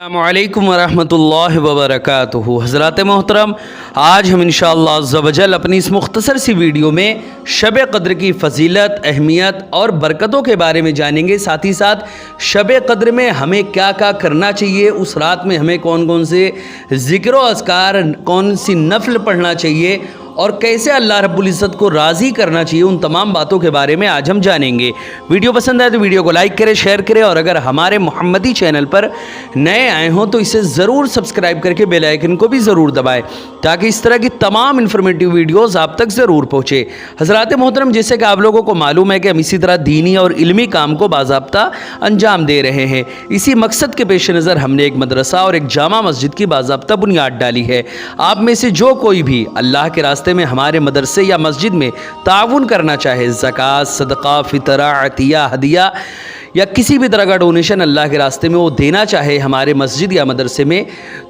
अस्सलामुअलैकुम वरहमतुल्लाहि वबरकातुहू। हज़रात मोहतरम, आज हम इंशाअल्लाह अज़्ज़ा वजल अपनी इस मुख्तसर सी वीडियो में शब क़द्र की फ़जीलत, अहमियत और बरकतों के बारे में जानेंगे। साथ ही साथ शब क़द्र में हमें क्या क्या करना चाहिए, उस रात में हमें कौन कौन से ज़िक्र व अज़कार, कौन सी नफ़ल पढ़ना चाहिए और कैसे अल्लाह रब्बुल इज़्ज़त को राज़ी करना चाहिए, उन तमाम बातों के बारे में आज हम जानेंगे। वीडियो पसंद आए तो वीडियो को लाइक करें, शेयर करें और अगर हमारे मोहम्मदी चैनल पर नए आए हों तो इसे ज़रूर सब्सक्राइब करके बेल आइकन को भी ज़रूर दबाएं ताकि इस तरह की तमाम इन्फॉर्मेटिव वीडियोज़ आप तक ज़रूर पहुँचे। हज़रात मोहतरम, जैसे कि आप लोगों को मालूम है कि हम इसी तरह दीनी और इल्मी काम को बाज़ाब्ता अंजाम दे रहे हैं। इसी मकसद के पेश नज़र हमने एक मदरसा और एक जामा मस्जिद की बाज़ाब्ता बुनियाद डाली है। आप में से जो कोई भी अल्लाह के रास्ते में हमारे मदरसे या मस्जिद में ताउन करना चाहे, ज़कात, सदका, फितरा, अतिया, हदिया या किसी भी तरह का डोनेशन अल्लाह के रास्ते में वो देना चाहे हमारे मस्जिद या मदरसे में,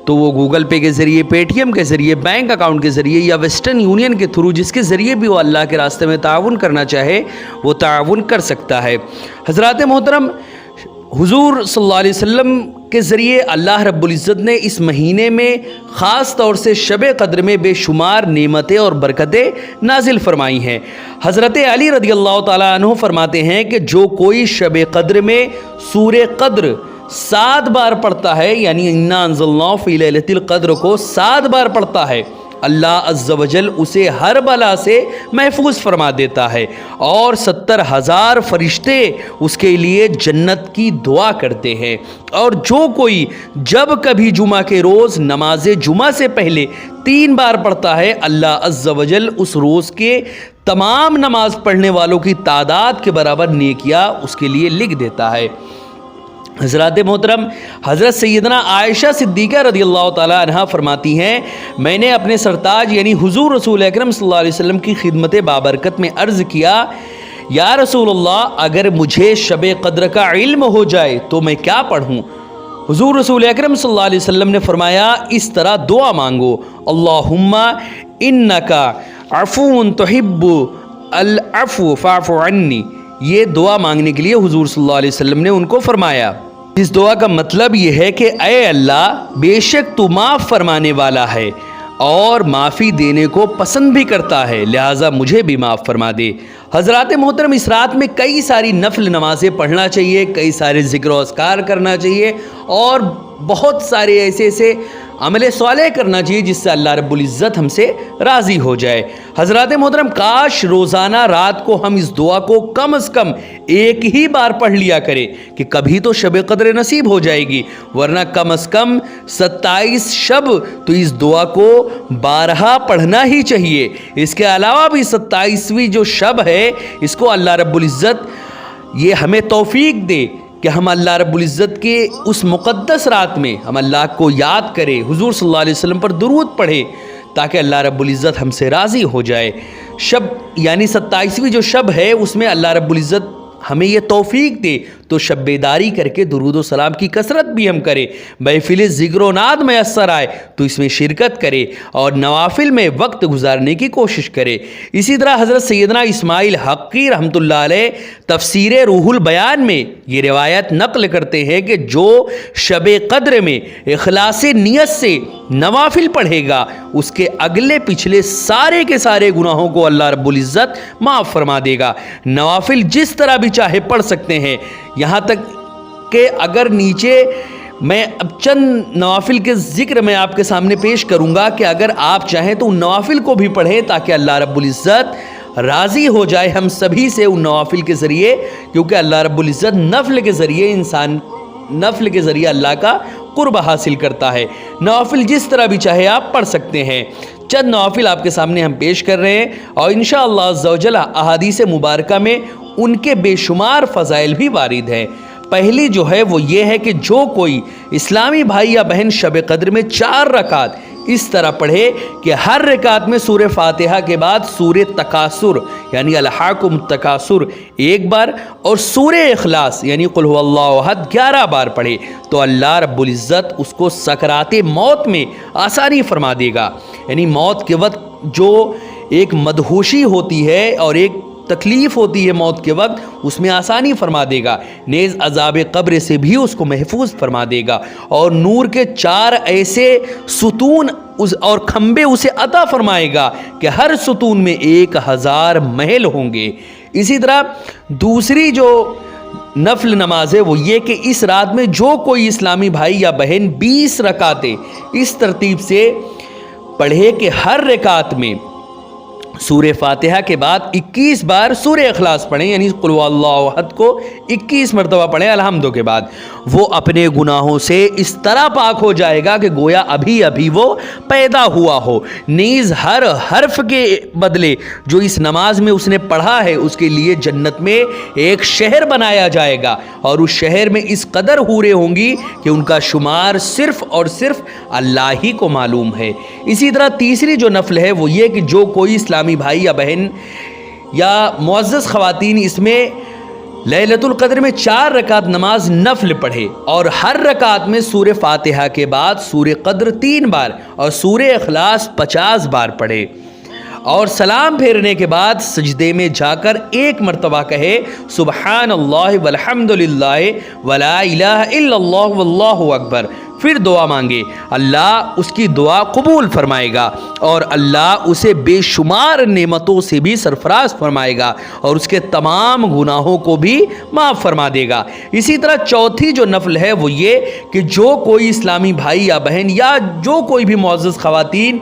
तो वो गूगल पे के ज़रिए, पेटीएम के ज़रिए, बैंक अकाउंट के ज़रिए या वेस्टर्न यूनियन के थ्रू, जिसके ज़रिए भी वो अल्लाह के रास्ते में ताउन करना चाहे वो ताउन कर सकता है। हज़रात मोहतरम, हुजूर सल्लल्लाहु अलैहि वसल्लम के ज़रिए अल्लाह रब्बुल इज़्ज़त ने इस महीने में ख़ास तौर से शब क़द्र में बेशुमार नेमतें और बरकतें नाजिल फरमाई हैं। हज़रत अली रदियल्लाहु ताला अन्हु फरमाते हैं कि जो कोई शब क़द्र में सूरे क़द्र 7 बार पढ़ता है, यानी इन्ना अंज़लनाहु फ़ी लैलतिल क़द्र को 7 बार पढ़ता है, अल्लाह अज़्ज़ा वजल उसे हर बला से महफूज फरमा देता है और 70,000 फरिश्ते उसके लिए जन्नत की दुआ करते हैं। और जो कोई जब कभी जुमा के रोज़ नमाज जुमा से पहले 3 बार पढ़ता है, अल्लाह अज़्ज़ा वजल उस रोज़ के तमाम नमाज पढ़ने वालों की तादाद के बराबर नेकियां उसके लिए लिख देता है। हज़रात मोहतरम, हज़रत सैयदना आयशा सिद्दीक़ा रदियल्लाहु ताला अन्हा फरमाती हैं, मैंने अपने सरताज यानी हुज़ूर रसूल अकरम सल्लल्लाहु अलैहि वसल्लम की खिदमत बाबरकत में अर्ज़ किया, या रसूलल्लाह, अगर मुझे शब क़द्र का इल्म हो जाए तो मैं क्या पढ़ूँ? हुज़ूर रसूल अकरम सल्लल्लाहु अलैहि वसल्लम ने फरमाया, इस तरह दुआ मांगो, अल्लाहुम्मा इन्नका अफ़ून तुहिब्बु अल अफ़्व फ़अफ़ु अन्नी। ये दुआ मांगने के लिए हुजूर सल्लल्लाहु अलैहि वसल्लम ने उनको फरमाया। इस दुआ का मतलब ये है कि ऐ अल्लाह, बेशक तू माफ़ फरमाने वाला है और माफ़ी देने को पसंद भी करता है, लिहाजा मुझे भी माफ़ फरमा दे। हज़रात मोहतरम, इस रात में कई सारी नफल नमाज़ें पढ़ना चाहिए, कई सारे ज़िक्र व अस्कार करना चाहिए और बहुत सारे ऐसे अमल सालेह करना चाहिए जिससे अल्लाह रब्बुल इज़्ज़त हमसे राज़ी हो जाए। हज़रात मोहतरम, काश रोज़ाना रात को हम इस दुआ को कम से कम एक ही बार पढ़ लिया करें कि कभी तो शब क़द्र नसीब हो जाएगी, वरना कम से कम 27 शब तो इस दुआ को 12 पढ़ना ही चाहिए। इसके अलावा भी 27वीं जो शब है, इसको अल्लाह रब्बुल इज़्ज़त ये हमें तौफीक दे कि हम अल्लाह रब्बुल इज़्ज़त के उस मुक़द्दस रात में हम अल्लाह को याद करें, हुज़ूर सल्लल्लाहु अलैहि वसल्लम पर दुरूद पढ़ें ताकि अल्लाह रब्बुल इज़्ज़त हमसे राज़ी हो जाए। शब यानी 27वीं जो शब है, उसमें अल्लाह रब्बुल इज़्ज़त हमें ये तौफीक दे तो शब्बेदारी करके दुरूद व सलाम की कसरत भी हम करें, महफिल ज़िक्र नाद मैसर आए तो इसमें शिरकत करें और नवाफिल में वक्त गुजारने की कोशिश करें। इसी तरह हज़रत सैयदना इस्माइल हक़ी रहमतुल्लाह अलैह तफसीर रूहुल बयान में ये रिवायत नक़ल करते हैं कि जो शब क़द्र में इखलास नियत से नवाफिल पढ़ेगा, उसके अगले पिछले सारे के सारे गुनाहों को अल्लाह रब्बुल इज़्ज़त माफ़ फरमा देगा। नवाफिल जिस तरह भी चाहे पढ़ सकते हैं, यहाँ तक कि अगर नीचे मैं अब चंद नवाफिल के ज़िक्र मैं आपके सामने पेश करूँगा कि अगर आप चाहें तो उन नवाफिल को भी पढ़ें ताकि अल्लाह रब्बुल इज़्ज़त राज़ी हो जाए हम सभी से उन नवाफिल के ज़रिए, क्योंकि अल्लाह रब्बुल इज़्ज़त नफ़ल के ज़रिए अल्लाह का कुर्ब हासिल करता है। नवाफिल जिस तरह भी चाहे आप पढ़ सकते हैं। चंद नवाफिल आपके सामने हम पेश कर रहे हैं और इंशाअल्लाह अज़्ज़ा वजल अहादीस मुबारका में उनके बेशुमार फ़ज़ाइल भी वारिद हैं। पहली जो है वो ये है कि जो कोई इस्लामी भाई या बहन शब क़द्र में 4 रकात इस तरह पढ़े कि हर रकात में सूरह फातिहा के बाद सूरह तकासुर यानी अलहाकुम तकासुर 1 बार और सूरह इखलास यानी कुल हुवल्लाहु अहद 11 बार पढ़े, तो अल्लाह रब्बुल इज़्ज़त उसको सकराते मौत में आसानी फरमा देगा। यानी मौत के वक्त जो एक मदहोशी होती है और एक तकलीफ़ होती है मौत के वक्त उसमें आसानी फरमा देगा, नेज़ अज़ाब क़ब्र से भी उसको महफूज फरमा देगा, और नूर के 4 ऐसे सुतून और खंबे उसे अता फरमाएगा कि हर सुतून में 1000 महल होंगे। इसी तरह दूसरी जो नफल नमाज है वो ये कि इस रात में जो कोई इस्लामी भाई या बहन 20 रकातें इस तरतीब से पढ़े कि हर रकात में सूर्य फातिहा के बाद 21 बार सूर्य इखलास पढ़ें, यानी कुल हुवल्लाहु अहद को 21 मरतबा पढ़ें अलहम्दु के बाद, वो अपने गुनाहों से इस तरह पाक हो जाएगा कि गोया अभी अभी वो पैदा हुआ हो। नीज़ हर हर्फ के बदले जो इस नमाज में उसने पढ़ा है उसके लिए जन्नत में एक शहर बनाया जाएगा, और उस शहर में इस कदर हूरें होंगी कि उनका शुमार सिर्फ़ और सिर्फ अल्लाह ही को मालूम है। इसी तरह तीसरी जो नफल है वो ये कि जो कोई इस्लामी भाई या बहन या मुअज़्ज़ज़ ख़वातीन इसमें लैलतुल क़द्र में 4 रकात नमाज नफल पढ़े और हर रकात में सूर्य फातिहा के बाद सूर्य क़द्र 3 बार और सूर्य इखलास 50 बार पढ़े, और सलाम फेरने के बाद सजदे में जाकर 1 मरतबा कहे सुबहानल्लाह वल्हम्दुलिल्लाह वला इलाहा इल्लल्लाह वल्लाहु अकबर, फिर दुआ मांगे, अल्लाह उसकी दुआ कबूल फरमाएगा और अल्लाह उसे बेशुमार नेमतों से भी सरफराज फरमाएगा और उसके तमाम गुनाहों को भी माफ़ फरमा देगा। इसी तरह चौथी जो नफल है वो ये कि जो कोई इस्लामी भाई या बहन या जो कोई भी मुअज़्ज़ज़ ख़वातीन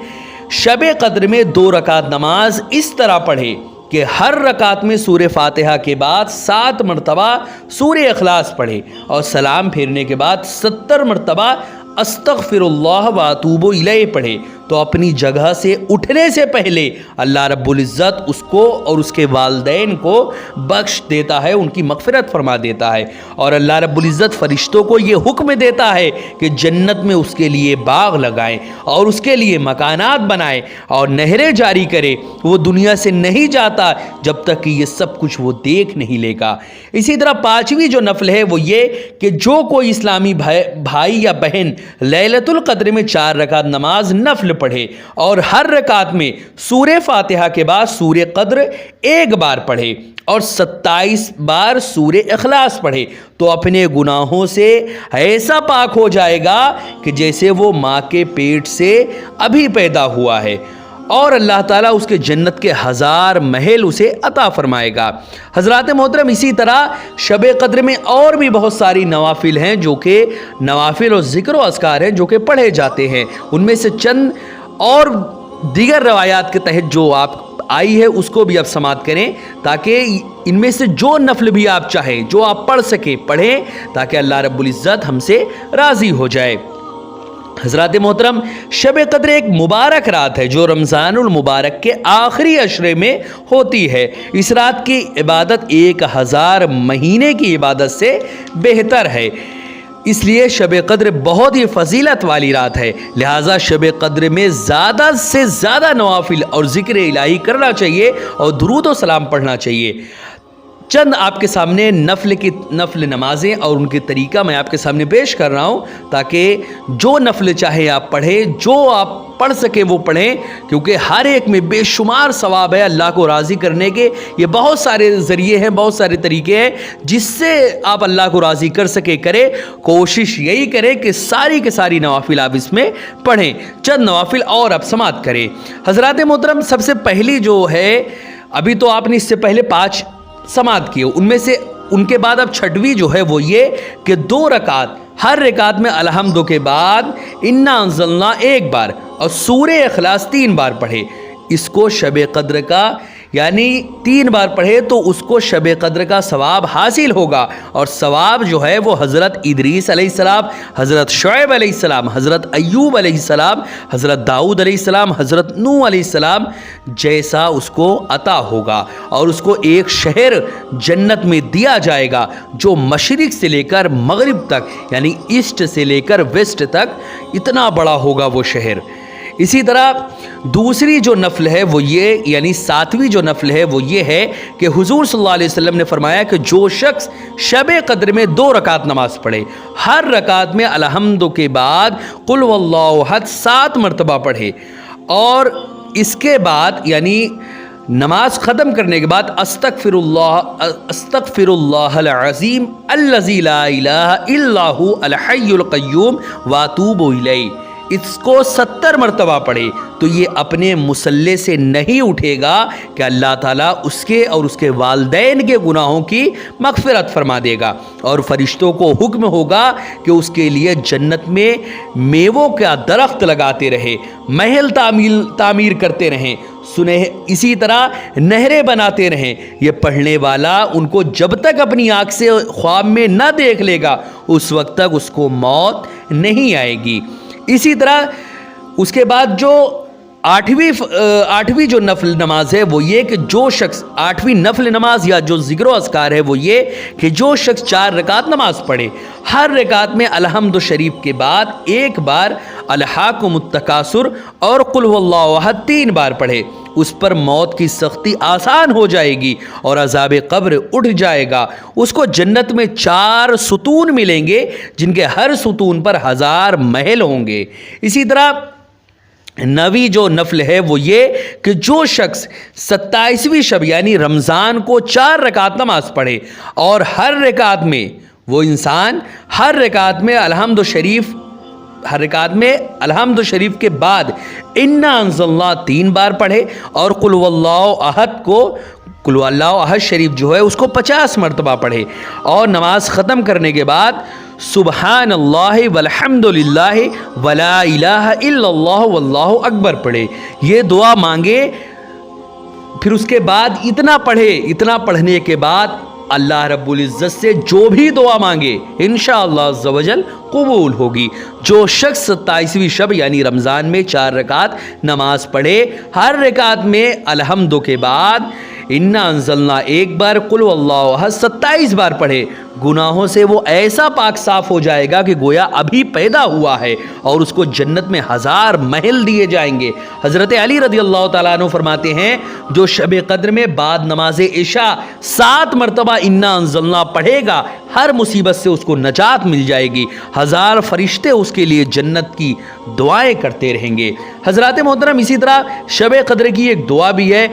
शब क़द्र में 2 रकात नमाज इस तरह पढ़े कि हर रकात में सूर्य फातिहा के बाद 7 मरतबा सूर्य इखलास पढ़े और सलाम फेरने के बाद 70 मरतबा अस्तग़फिरुल्लाह व अतूबु इलैह पढ़े, तो अपनी जगह से उठने से पहले अल्लाह रब्बुल इज़्ज़त उसको और उसके वालिदैन को बख्श देता है, उनकी मग़फ़िरत फरमा देता है। और अल्लाह रब्बुल इज़्ज़त फ़रिश्तों को ये हुक्म देता है कि जन्नत में उसके लिए बाग़ लगाएं और उसके लिए मकानात बनाएं और नहरें जारी करे। वो दुनिया से नहीं जाता जब तक कि ये सब कुछ वो देख नहीं लेगा। इसी तरह 5वीं जो नफल है वो ये कि जो कोई इस्लामी भाई या बहन लैलतुल क़द्र में 4 रकात नमाज नफल पढ़े और हर रकात में सूर्य फातिहा के बाद सूर्य क़द्र 1 बार पढ़े और 27 बार सूर्य इखलास पढ़े, तो अपने गुनाहों से ऐसा पाक हो जाएगा कि जैसे वो माँ के पेट से अभी पैदा हुआ है, और अल्लाह ताला उसके जन्नत के 1000 महल उसे अता फरमाएगा। हज़रात मोहतरम, इसी तरह शब क़द्र में और भी बहुत सारी नवाफिल हैं जो कि नवाफिल और ज़िक्र व अज़कार हैं जो कि पढ़े जाते हैं। उनमें से चंद और दीगर रवायात के तहत जो आप आई है उसको भी आप समाअत करें, ताकि इनमें से जो नफल भी आप चाहें जो आप पढ़ सके पढ़ें, ताकि अल्लाह रब्बुल इज़्ज़त हमसे राज़ी हो जाए। हज़रात मोहतरम, शब क़द्र एक मुबारक रात है जो रमज़ानुल मुबारक के आखिरी अशरे में होती है। इस रात की इबादत 1000 महीने की इबादत से बेहतर है, इसलिए शब क़द्र बहुत ही फजीलत वाली रात है। लिहाजा शब क़द्र में ज़्यादा से ज़्यादा नवाफिल और ज़िक्र इलाही करना चाहिए और दुरूद व सलाम पढ़ना चाहिए। चंद आपके सामने नफल नमाजें और उनके तरीका मैं आपके सामने पेश कर रहा हूँ, ताकि जो नफल चाहे आप पढ़ें, जो आप पढ़ सके वो पढ़ें, क्योंकि हर एक में बेशुमार सवाब है अल्लाह को राज़ी करने के। ये बहुत सारे ज़रिए हैं, बहुत सारे तरीके हैं जिससे आप अल्लाह को राज़ी कर सके करें। कोशिश यही करें कि सारी के सारी नवाफिल आप इसमें पढ़ें। चंद नवाफिल और आप समाअत करें। हज़रात मोहतरम, सबसे पहली जो है, अभी तो आपने इससे पहले 5 समाअत किए, उनमें से उनके बाद अब 6वीं जो है वो ये कि 2 रकात, हर रकात में अलहम्दु के बाद इन्ना अंज़लना 1 बार और सूर्य इखलास 3 बार पढ़े। इसको शब क़द्र का यानी 3 बार पढ़े तो उसको शब क़द्र का सवाब हासिल होगा, और सवाब जो है वो हज़रत इदरीस अलैहिस्सलाम, हज़रत शुएब अलैहिस्सलाम, हज़रत अय्यूब अलैहिस्सलाम, हज़रत दाऊद अलैहिस्सलाम, हज़रत नूह अलैहिस्सलाम जैसा उसको अता होगा, और उसको एक शहर जन्नत में दिया जाएगा जो मशरिक़ से लेकर मग़रिब तक यानी ईस्ट से लेकर वेस्ट तक इतना बड़ा होगा वो शहर। इसी तरह दूसरी जो नफल है वो ये, यानी 7वीं जो नफल है वो ये है कि हुज़ूर सल्लल्लाहु अलैहि वसल्लम ने फरमाया कि जो शख्स शब क़द्र में 2 रकात नमाज पढ़े, हर रकात में अलहम्दु के बाद कुल वल्लाहु अहद 7 मरतबा पढ़े, और इसके बाद यानी नमाज ख़त्म करने के बाद अस्तगफिरुल्लाह अल-अज़ीम अल्लज़ी ला इलाहा इल्ला हु अल हय्युल क़य्यूम व अतूबु इलैहि, इसको 70 मरतबा पढ़े तो ये अपने मुसल्ले से नहीं उठेगा कि अल्लाह ताला उसके और उसके वालिदैन के गुनाहों की मग़फ़िरत फरमा देगा। और फरिश्तों को हुक्म होगा कि उसके लिए जन्नत में मेवों का दरख्त लगाते रहे, महल तामीर करते रहें, इसी तरह नहरें बनाते रहें। ये पढ़ने वाला उनको जब तक अपनी आँख से ख्वाब में न देख लेगा उस वक्त तक उसको मौत नहीं आएगी। इसी तरह उसके बाद जो आठवीं जो नफल नमाज है वो ये कि जो शख्स, आठवीं नफल नमाज या जो ज़िक्र व अस्कार है वो ये कि जो शख्स 4 रकात नमाज पढ़े, हर रकात में अलहम्दु शरीफ के बाद एक बार अलहाकुमुत तकासुर और कुल हुवल्लाहु अहद 3 बार पढ़े, उस पर मौत की सख्ती आसान हो जाएगी और अज़ाब कब्र उठ जाएगा। उसको जन्नत में 4 सुतून मिलेंगे जिनके हर सुतून पर 1000 महल होंगे। इसी तरह 9वीं जो नफल है वो ये कि जो शख्स 27वीं शब यानी रमज़ान को 4 रकात नमाज पढ़े और हर रकात में वो इंसान हर रकात में अलहम्दु शरीफ के बाद इन्ना अंज़लना 3 बार पढ़े और कुल हुवल्लाहु अहद को कुल हुवल्लाहु अहद शरीफ जो है उसको 50 मरतबा पढ़े और नमाज ख़त्म करने के बाद सुबहानल्लाहि वल्हम्दुलिल्लाहि वला इलाहा इल्लल्लाहु वल्लाहु अकबर पढ़े। ये दुआ मांगे, फिर उसके बाद इतना पढ़े, इतना पढ़ने के बाद अल्लाह रब्बुल इज़्ज़त से जो भी दुआ मांगे इंशाअल्लाह अज़्ज़ व जल कबूल होगी। जो शख्स 27वीं शब यानी रमज़ान में 4 रकात नमाज पढ़े, हर रकात में अलहम्दु के बाद इन्ना अंज़लना 1 बार, कुल हुवल्लाहु अहद 27 बार पढ़े, गुनाहों से वो ऐसा पाक साफ़ हो जाएगा कि गोया अभी पैदा हुआ है और उसको जन्नत में 1000 महल दिए जाएंगे। हज़रत अली रज़ियल्लाहु ताला अन्हु फरमाते हैं जो शब क़द्र में बाद नमाज इशा 7 मरतबा इन्ना अंज़लना पढ़ेगा, हर मुसीबत से उसको नजात मिल जाएगी, 1000 फरिश्ते उसके लिए जन्नत की दुआएं करते रहेंगे। हज़रात मोहतरम, इसी तरह शब क़द्र की एक दुआ भी है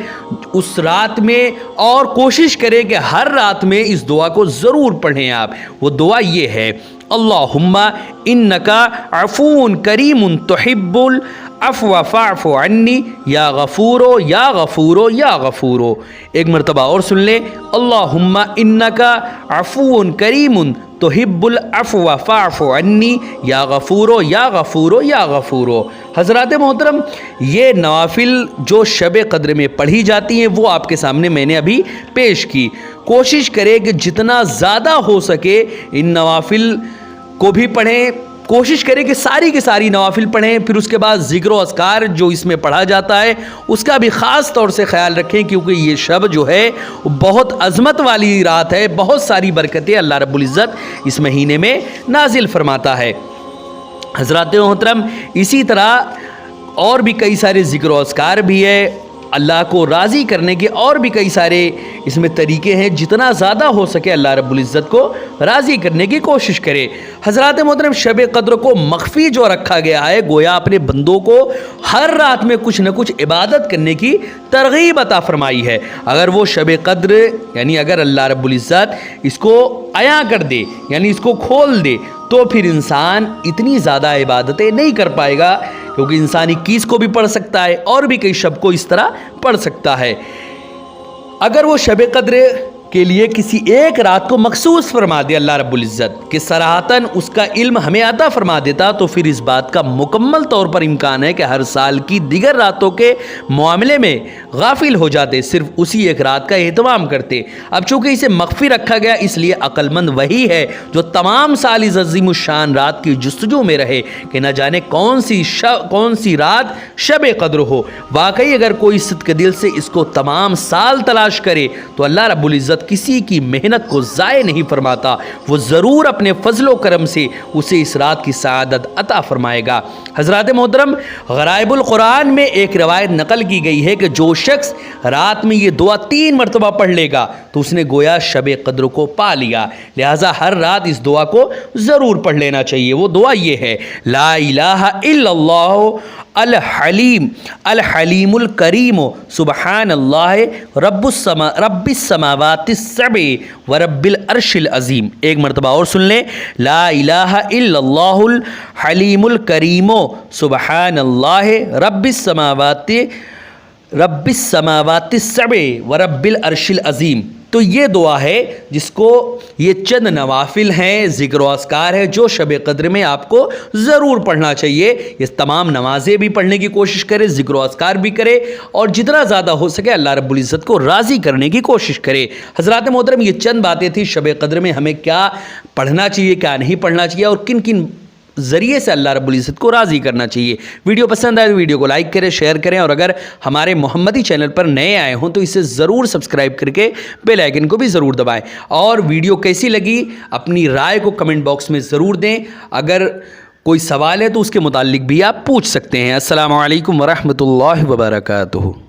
उस रात में, और कोशिश करें कि हर रात में इस दुआ को ज़रूर पढ़ें आप। वो दुआ ये है, अल्लाहुम्मा इन्नका अफ़ून करीमुन तुहिब्बुल अफ़्व फ़अफ़ु अन्नी या गफ़ूरो या गफ़ूरो या गफ़ूरो। एक मरतबा और सुन लें, अल्लाहुम्मा इन्नका अफ़ून करीमुन तुहिब्बुल अफ़्व फ़अफ़ु अन्नी या गफ़ूरो या गफ़ूरो या गफ़ूरो। हज़रात मोहतरम, ये नवाफिल जो शब क़द्र में पढ़ी जाती हैं वो आपके सामने मैंने अभी पेश की। कोशिश करें कि जितना ज़्यादा हो सके इन नवाफिल को भी पढ़ें, कोशिश करें कि सारी की सारी नवाफिल पढ़ें। फिर उसके बाद ज़िक्र व अस्कार जो इसमें पढ़ा जाता है उसका भी ख़ास तौर से ख्याल रखें, क्योंकि ये शब जो है बहुत अज़मत वाली रात है, बहुत सारी बरकतें अल्लाह रब्बुल इज़्ज़त इस महीने में नाजिल फरमाता है। हज़रात मोहतरम, इसी तरह और भी कई सारे ज़िक्र व अस्कार भी है, अल्लाह को राज़ी करने के और भी कई सारे इसमें तरीके हैं। जितना ज़्यादा हो सके अल्लाह रब्बुल इज़्ज़त को राज़ी करने की कोशिश करें। हज़रात मोहतरम, शब क़द्र को मख्फ़ी जो रखा गया है, गोया अपने बंदों को हर रात में कुछ न कुछ इबादत करने की तरग़ीब अता फ़रमाई है। अगर वो शब क़द्र यानी अगर अल्लाह रब्बुल इज़्ज़त इसको अया कर दे यानी इसको खोल दे तो फिर इंसान इतनी ज़्यादा इबादतें नहीं कर पाएगा, क्योंकि इंसान 21 को भी पढ़ सकता है और भी कई शब को इस तरह पढ़ सकता है। अगर वो शब क़द्र के लिए किसी एक रात को मखसूस फरमा दे अल्लाह रब्बुल इज़्ज़त कि सराहतन उसका इल्म हमें अता फरमा देता, तो फिर इस बात का मुकम्मल तौर पर इम्कान है कि हर साल की दिगर रातों के मामले में गाफिल हो जाते, सिर्फ उसी एक रात का एहतमाम करते। अब चूँकि इसे मख्फी रखा गया इसलिए अक्लमंद वही है जो तमाम साल इस अज़ीमुश्शान रात की जुस्तजू में रहे कि न जाने कौन सी रात शब क़द्र हो। वाकई अगर कोई सिद्क़ दिल से इसको तमाम साल तलाश करे तो अल्लाह रब्बुल इज़्ज़त किसी की मेहनत को ज़ाय नहीं फरमाता, वो ज़रूर अपने फजलो करम से उसे इस रात की सआदत अता फरमाएगा। हज़रात मोहतरम, ग़राइबुल क़ुरान में एक रवायत नकल की गई है कि जो शख्स रात में ये दुआ 3 मरतबा पढ़ लेगा तो उसने गोया शब क़द्र को पा लिया। लिहाजा हर रात इस दुआ को ज़रूर पढ़ लेना चाहिए। वो दुआ ये है, ला इलाहा इल्लल्लाहु الحلیم الحلیم الکریم سبحان اللہ رب السماوات السبع ورب العرش العظیم۔ ایک مرتبہ اور سن لیں، لا الہ الا اللہ الحلیم الکریم سبحان اللہ رب السماوات السبع ورب العرش العظیم۔ تو یہ دعا ہے جس کو، یہ چند نوافل ہیں، ذکر و اذکار ہے جو شب قدر میں آپ کو ضرور پڑھنا چاہیے۔ یہ تمام نمازیں بھی پڑھنے کی کوشش کرے، ذکر و اذکار بھی کرے، اور جتنا زیادہ ہو سکے اللہ رب العزت کو راضی کرنے کی کوشش کرے۔ حضرات محترم، یہ چند باتیں تھیں شب قدر میں ہمیں کیا پڑھنا چاہیے، کیا نہیں پڑھنا چاہیے، اور کن کن ذریعے سے اللہ رب العزت کو راضی کرنا چاہیے۔ ویڈیو پسند آئے تو ویڈیو کو لائک کریں، شیئر کریں، اور اگر ہمارے محمدی چینل پر نئے آئے ہوں تو اسے ضرور سبسکرائب کر کے بیل آئیکن کو بھی ضرور دبائیں، اور ویڈیو کیسی لگی اپنی رائے کو کمنٹ باکس میں ضرور دیں۔ اگر کوئی سوال ہے تو اس کے متعلق بھی آپ پوچھ سکتے ہیں۔ السلام علیکم ورحمۃ اللہ وبرکاتہ۔